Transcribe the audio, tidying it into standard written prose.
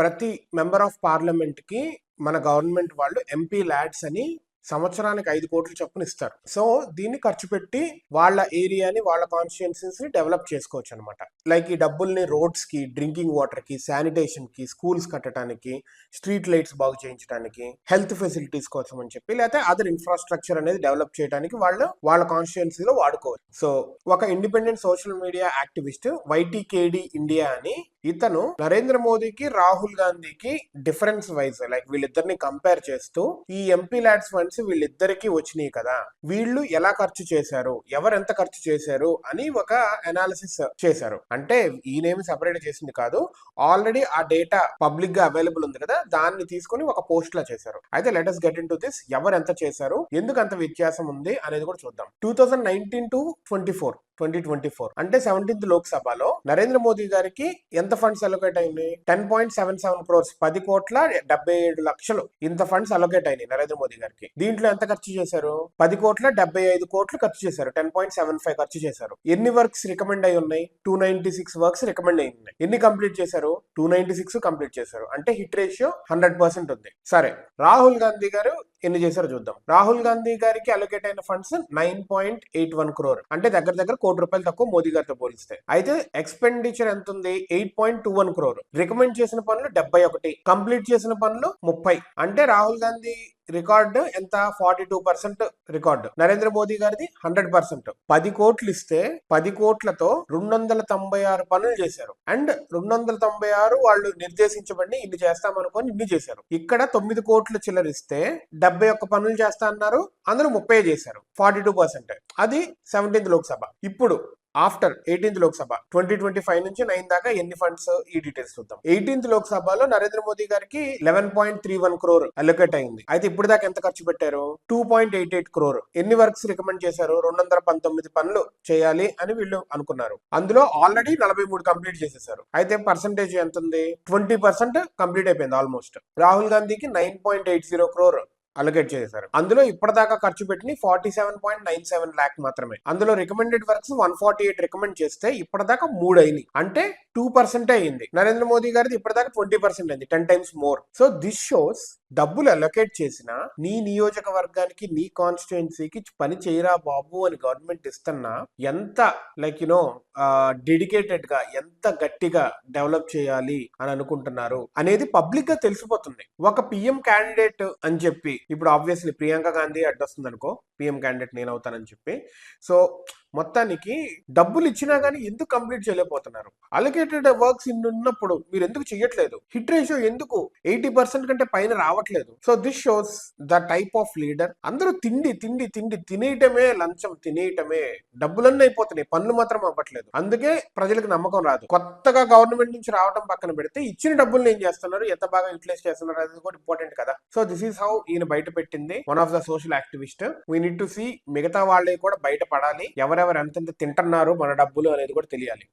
ప్రతి member of parliament కి మన గవర్నమెంట్ వాళ్ళు ఎంపీ ల్యాడ్స్ అని సంవత్సరానికి 5 కోట్లు చొప్పున ఇస్తారు. సో దీన్ని ఖర్చు పెట్టి వాళ్ళ ఏరియాని వాళ్ళ కాన్స్టిట్యుయెన్సీస్ ని డెవలప్ చేసుకోవచ్చు అనమాట. లైక్ ఈ డబ్బుల్ని రోడ్స్ కి, డ్రింకింగ్ వాటర్ కి, శానిటేషన్ కి, స్కూల్స్ కట్టడానికి, స్ట్రీట్ లైట్స్ బాగు చేయించడానికి, హెల్త్ ఫెసిలిటీస్ కోసం అని చెప్పి, లేకపోతే అదర్ ఇన్ఫ్రాస్ట్రక్చర్ అనేది డెవలప్ చేయడానికి వాళ్ళు వాళ్ళ కాన్స్టిట్యుయెన్సీలో వాడుకోవచ్చు. సో ఒక independent social media activist YTKD India అని ఇతను నరేంద్ర మోదీకి, రాహుల్ గాంధీకి డిఫరెన్స్ వైజ్ లైక్ వీళ్ళిద్దరిని కంపేర్ చేస్తూ ఈ ఎంపీ ల్యాడ్స్ ఫండ్స్ వీళ్ళిద్దరికి వచ్చినాయి కదా, వీళ్ళు ఎలా ఖర్చు చేశారు, ఎవరు ఎంత ఖర్చు చేశారు అని ఒక అనాలిసిస్ చేశారు. అంటే ఈయనేమి సెపరేట్ చేసింది కాదు, ఆల్రెడీ ఆ డేటా పబ్లిక్ గా అవైలబుల్ ఉంది కదా, దాన్ని తీసుకుని ఒక పోస్ట్ లా చేశారు. అయితే let us get in to this. ఎవరు ఎంత చేశారు, ఎందుకు అంత వ్యత్యాసం ఉంది అనేది కూడా చూద్దాం. 2019 to 2024 అంటే 17th లోక్సభలో నరేంద్ర మోదీ గారికి ఎంత ఫండ్స్ అలొకేట్ అయింది? 10.77 crores, 10,77,00,000 ఇంత ఫండ్స్ అలొకేట్ అయినాయి నరేంద్ర మోదీ గారికి. దీంట్లో ఎంత ఖర్చు చేశారు? 10,75 కోట్లు ఖర్చు చేశారు. 10.75 ఖర్చు చేశారు. ఎన్ని వర్క్స్ రికమెండ్ అయి ఉన్నాయి? 296 వర్క్స్ రికమెండ్ అయి ఉన్నాయి. ఎన్ని కంప్లీట్ చేశారు? 296 కంప్లీట్ చేశారు. అంటే హిట్ రేషియో 100% ఉంది. సరే, రాహుల్ గాంధీ గారు ఎన్ని చేశారో చూద్దాం. రాహుల్ గాంధీ గారికి అలొకేట్ అయిన ఫండ్స్ 9.81 crore, అంటే దగ్గర దగ్గర ₹1 తక్కువ మోదీ గారితో పోలిస్తే. అయితే ఎక్స్పెండిచర్ ఎంత ఉంది? 8.21 crore. రికమెండ్ చేసిన పనులు 71, కంప్లీట్ చేసిన పనులు 30. అంటే రాహుల్ గాంధీ రికార్డు ఎంత? 42% రికార్డు. నరేంద్ర మోదీ గారిది 100%. 10 కోట్లు ఇస్తే 10 కోట్లతో 296 పనులు చేశారు. అండ్ 296 వాళ్ళు నిర్దేశించబడి ఇన్ని చేస్తామనుకొని ఇన్ని చేశారు. ఇక్కడ 9 కోట్లు చిల్లరిస్తే 71 పనులు చేస్తా అన్నారు, అందరూ 30 చేశారు. 42%. అది 17th లోక్సభ. ఇప్పుడు ఆఫ్టర్ 18th లోక్సభ 2025 నుంచి 9 దాకా ఎన్ని ఫండ్స్, ఈ డీటెయిల్స్ చూద్దాం. 18th లోక్సభలో నరేంద్ర మోదీ గారికి 11.31 crore అలొకేట్ అయింది. అయితే ఇప్పుడు దాకా ఎంత ఖర్చు పెట్టారు? 2.88 crore. ఎన్ని వర్క్స్ రికమెండ్ చేశారు? 219 పనులు చేయాలి అని వీళ్ళు అనుకున్నారు. అందులో ఆల్రెడీ 43 కంప్లీట్ చేసేసారు. అయితే పర్సంటేజ్ ఎంత ఉంది? 20% కంప్లీట్ అయిపోయింది ఆల్మోస్ట్. రాహుల్ గాంధీకి 9.80 crore అలొకేట్ చేశారు. అందులో ఇప్పటిదాకా ఖర్చు పెట్టిన 47.97 lakh మాత్రమే. అందులో రికమెండెడ్ వర్క్స్ 148 రికమెండ్ చేస్తే ఇప్పటిదాకా 3 అయినాయి. అంటే 2% అయింది. నరేంద్ర మోదీ గారిది ఇప్పటిదాకా 20% అయింది, 10 times more. So this shows డబ్బులు అలొకేట్ చేసిన నీ నియోజకవర్గానికి, నీ కాన్స్టిట్యుయెన్సీకి పని చేయరా బాబు అని గవర్నమెంట్ ఇస్తున్నా ఎంత లైక్ డెడికేటెడ్ గా, ఎంత గట్టిగా డెవలప్ చేయాలి అని అనుకుంటున్నారు అనేది పబ్లిక్ గా తెలిసిపోతుంది. ఒక పిఎం క్యాండిడేట్ అని చెప్పి, ఇప్పుడు ఆబ్వియస్లీ ప్రియాంక గాంధీ అడ్డొస్తుంది అనుకో, పిఎం క్యాండిడేట్ నేను అవుతానని చెప్పి. సో మొత్తానికి డబ్బులు ఇచ్చినా గానీ ఎందుకు కంప్లీట్ చేయలేకపోతున్నారు? అలొకేటెడ్ వర్క్స్ ఇన్ని ఉన్నప్పుడు మీరు ఎందుకు చెయ్యట్లేదు? హిట్ రేషియో ఎందుకు 80% కంటే పైన రావట్లేదు? So this shows the type of leader. అందరూ తిండి తిండి తిండి తినేయటమే, లంచం తినేయటమే, డబ్బులన్నీ అయిపోతున్నాయి, పనులు మాత్రం అవ్వట్లేదు. అందుకే ప్రజలకు నమ్మకం రాదు. కొత్తగా గవర్నమెంట్ నుంచి రావడం పక్కన పెడితే ఇచ్చిన డబ్బులు ఏం చేస్తున్నారు, ఎంత బాగా యూటిలైజ్ చేస్తున్నారు అనేది కూడా ఇంపార్టెంట్ కదా. సో దిస్ ఈస్ హౌ ఈయన బయట పెట్టింది one of the social activist. We need to see మిగతా వాళ్ళే కూడా బయట పడాలి, ఎవరెవరు ఎంతెంత తింటున్నారు మన డబ్బులు అనేది కూడా తెలియాలి.